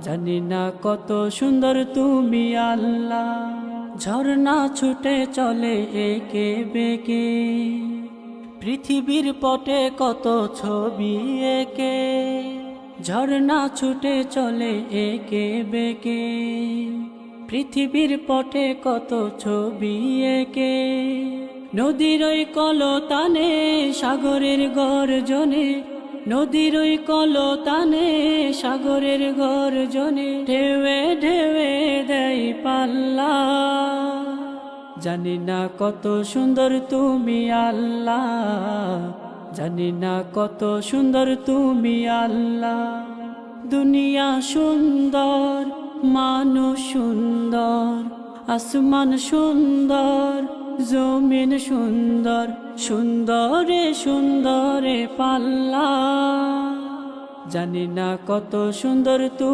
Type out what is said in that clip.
জানি না কত সুন্দর তুমি আল্লাহ। ঝর্ণা ছুটে চলে একে বেঁকে, পৃথিবীর পটে কত ছবি এঁকে। ঝর্ণা ছুটে চলে একে বেঁকে, পৃথিবীর পটে কত ছবি এঁকে। নদীর ওই কলতানে সাগরের গর্জনে, নদীর ওই কলতানে সাগরের গর্জনে, ঢেউয়ে ঢেউয়ে দেয় পাল্লা। জানি না কত সুন্দর তুমি আল্লাহ, জানি না কত সুন্দর তুমি আল্লাহ। দুনিয়া সুন্দর, মানুষ সুন্দর, আসমান সুন্দর, জমিন সুন্দর, সুন্দরে সুন্দরে পাল্লা। জানি না কত সুন্দর তুমি।